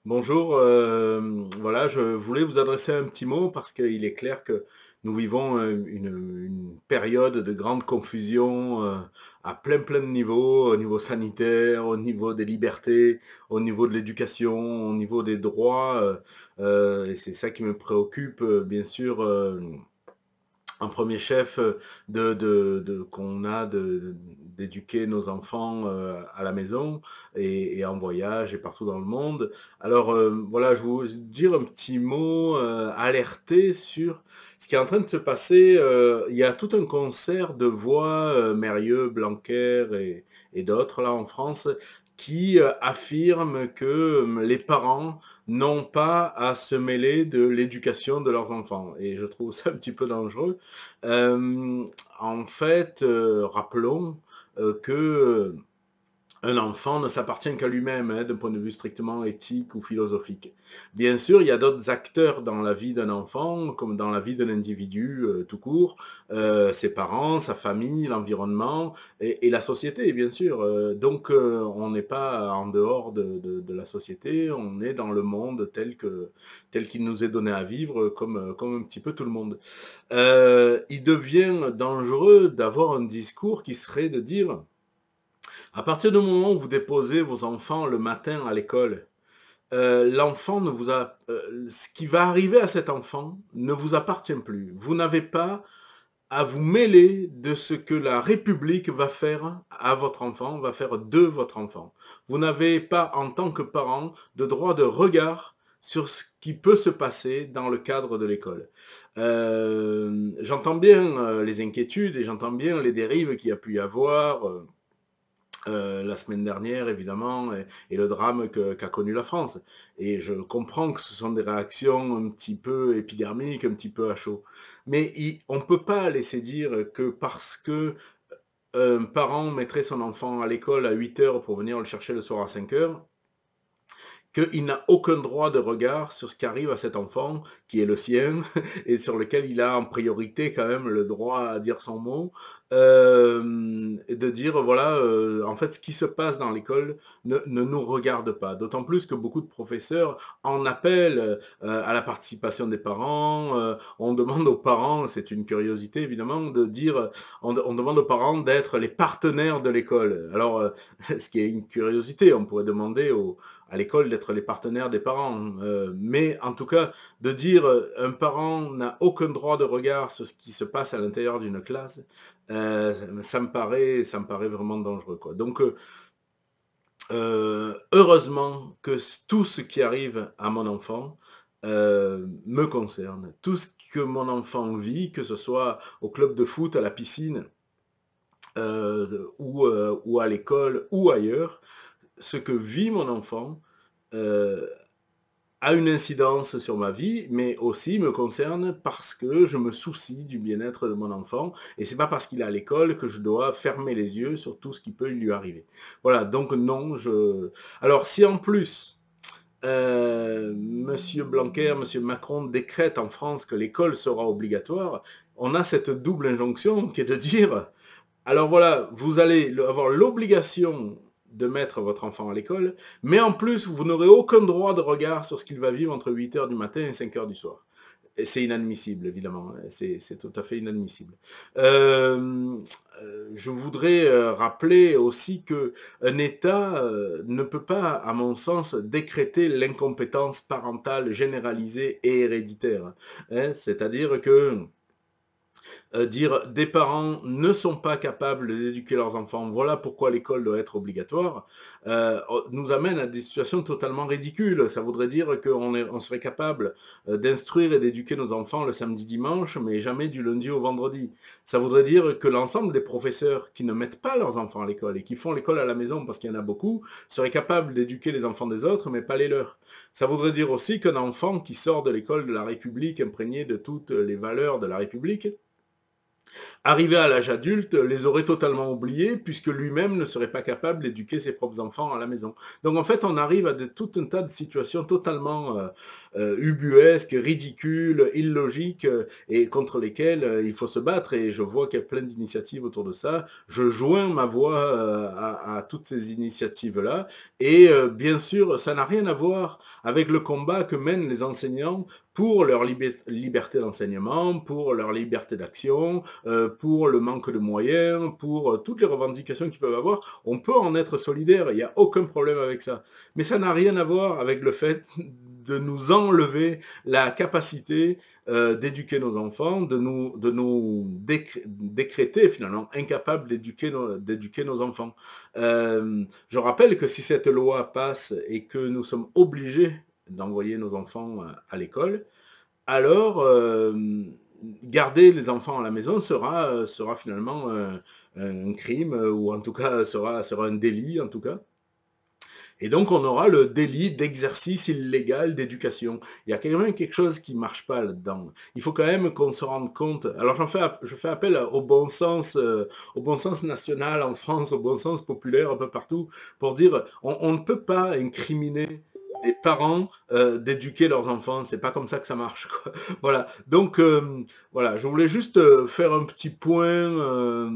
Bonjour, voilà, je voulais vous adresser un petit mot parce qu'il est clair que nous vivons une période de grande confusion à plein de niveaux, au niveau sanitaire, au niveau des libertés, au niveau de l'éducation, au niveau des droits, et c'est ça qui me préoccupe, bien sûr, en premier chef, qu'on a d'éduquer nos enfants à la maison et en voyage et partout dans le monde. Alors voilà, je vous dire un petit mot, alerter sur ce qui est en train de se passer. Il y a tout un concert de voix, Mérieux, Blanquer et d'autres là en France, qui affirment que les parents n'ont pas à se mêler de l'éducation de leurs enfants. Et je trouve ça un petit peu dangereux. En fait, rappelons que un enfant ne s'appartient qu'à lui-même, hein, d'un point de vue strictement éthique ou philosophique. Bien sûr, il y a d'autres acteurs dans la vie d'un enfant, comme dans la vie d'un individu tout court, ses parents, sa famille, l'environnement et la société, bien sûr. Donc, on n'est pas en dehors de la société, on est dans le monde tel qu'il nous est donné à vivre, comme un petit peu tout le monde. Il devient dangereux d'avoir un discours qui serait de dire à partir du moment où vous déposez vos enfants le matin à l'école, l'enfant ne vous a, ce qui va arriver à cet enfant ne vous appartient plus. Vous n'avez pas à vous mêler de ce que la République va faire à votre enfant, va faire de votre enfant. Vous n'avez pas, en tant que parent, de droit de regard sur ce qui peut se passer dans le cadre de l'école. J'entends bien les inquiétudes et j'entends bien les dérives qu'il y a pu y avoir. La semaine dernière, évidemment, et le drame qu'a connu la France. Et je comprends que ce sont des réactions un petit peu épidermiques, un petit peu à chaud. Mais on ne peut pas laisser dire que parce que un parent mettrait son enfant à l'école à 8 heures pour venir le chercher le soir à 5 heures, qu'il n'a aucun droit de regard sur ce qui arrive à cet enfant qui est le sien et sur lequel il a en priorité quand même le droit à dire son mot, et de dire voilà, en fait ce qui se passe dans l'école ne nous regarde pas. D'autant plus que beaucoup de professeurs en appellent à la participation des parents. On demande aux parents, c'est une curiosité évidemment, de dire, on demande aux parents d'être les partenaires de l'école. Alors, ce qui est une curiosité, on pourrait demander à l'école d'être les partenaires des parents. Mais en tout cas, de dire un parent n'a aucun droit de regard sur ce qui se passe à l'intérieur d'une classe, ça me paraît vraiment dangereux, quoi. Donc, heureusement que tout ce qui arrive à mon enfant me concerne. Tout ce que mon enfant vit, que ce soit au club de foot, à la piscine, ou à l'école, ou ailleurs, ce que vit mon enfant euh, a une incidence sur ma vie, mais aussi me concerne parce que je me soucie du bien-être de mon enfant, et c'est pas parce qu'il est à l'école que je dois fermer les yeux sur tout ce qui peut lui arriver. Voilà, donc non, Alors, si en plus, Monsieur Blanquer, Monsieur Macron décrète en France que l'école sera obligatoire, on a cette double injonction qui est de dire alors voilà, vous allez avoir l'obligation de mettre votre enfant à l'école, mais en plus, vous n'aurez aucun droit de regard sur ce qu'il va vivre entre 8 heures du matin et 5 heures du soir. Et c'est inadmissible, évidemment. C'est tout à fait inadmissible. Je voudrais rappeler aussi qu'un État ne peut pas, à mon sens, décréter l'incompétence parentale généralisée et héréditaire. Hein. C'est-à-dire que dire des parents ne sont pas capables d'éduquer leurs enfants, voilà pourquoi l'école doit être obligatoire, nous amène à des situations totalement ridicules. Ça voudrait dire qu'on serait capable d'instruire et d'éduquer nos enfants le samedi dimanche, mais jamais du lundi au vendredi. Ça voudrait dire que l'ensemble des professeurs qui ne mettent pas leurs enfants à l'école et qui font l'école à la maison, parce qu'il y en a beaucoup, seraient capables d'éduquer les enfants des autres, mais pas les leurs. Ça voudrait dire aussi qu'un enfant qui sort de l'école de la République imprégné de toutes les valeurs de la République Arrivé à l'âge adulte, les aurait totalement oubliés puisque lui-même ne serait pas capable d'éduquer ses propres enfants à la maison. Donc en fait, on arrive à tout un tas de situations totalement ubuesques, ridicules, illogiques et contre lesquelles il faut se battre. Et je vois qu'il y a plein d'initiatives autour de ça. Je joins ma voix à toutes ces initiatives-là. Et bien sûr, ça n'a rien à voir avec le combat que mènent les enseignants pour leur liberté d'enseignement, pour leur liberté d'action, pour le manque de moyens, pour toutes les revendications qu'ils peuvent avoir. On peut en être solidaire, il n'y a aucun problème avec ça. Mais ça n'a rien à voir avec le fait de nous enlever la capacité d'éduquer nos enfants, de nous décréter finalement incapables d'éduquer nos enfants. Je rappelle que si cette loi passe et que nous sommes obligés d'envoyer nos enfants à l'école, alors garder les enfants à la maison sera finalement un crime, ou en tout cas sera un délit en tout cas. Et donc on aura le délit d'exercice illégal d'éducation. Il y a quand même quelque chose qui ne marche pas là-dedans. Il faut quand même qu'on se rende compte. Alors je fais appel au bon sens national en France, au bon sens populaire un peu partout, pour dire on ne peut pas incriminer des parents d'éduquer leurs enfants. C'est pas comme ça que ça marche, quoi. Voilà. Donc voilà, je voulais juste faire un petit point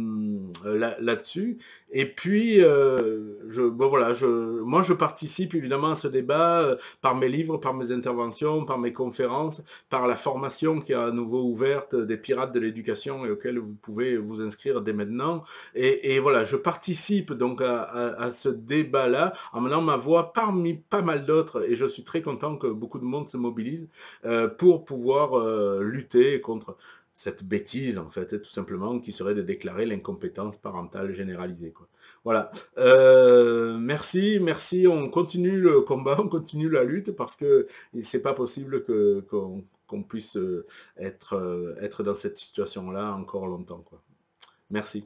là-dessus. Et puis, bon, voilà, moi je participe évidemment à ce débat par mes livres, par mes interventions, par mes conférences, par la formation qui est à nouveau ouverte des pirates de l'éducation et auquel vous pouvez vous inscrire dès maintenant. Et voilà, je participe donc à ce débat-là en menant ma voix parmi pas mal d'autres, et je suis très content que beaucoup de monde se mobilise pour pouvoir lutter contre cette bêtise, en fait, tout simplement, qui serait de déclarer l'incompétence parentale généralisée, quoi. Voilà. Merci. On continue le combat, on continue la lutte, parce que c'est pas possible qu'on puisse être dans cette situation-là encore longtemps, quoi. Merci.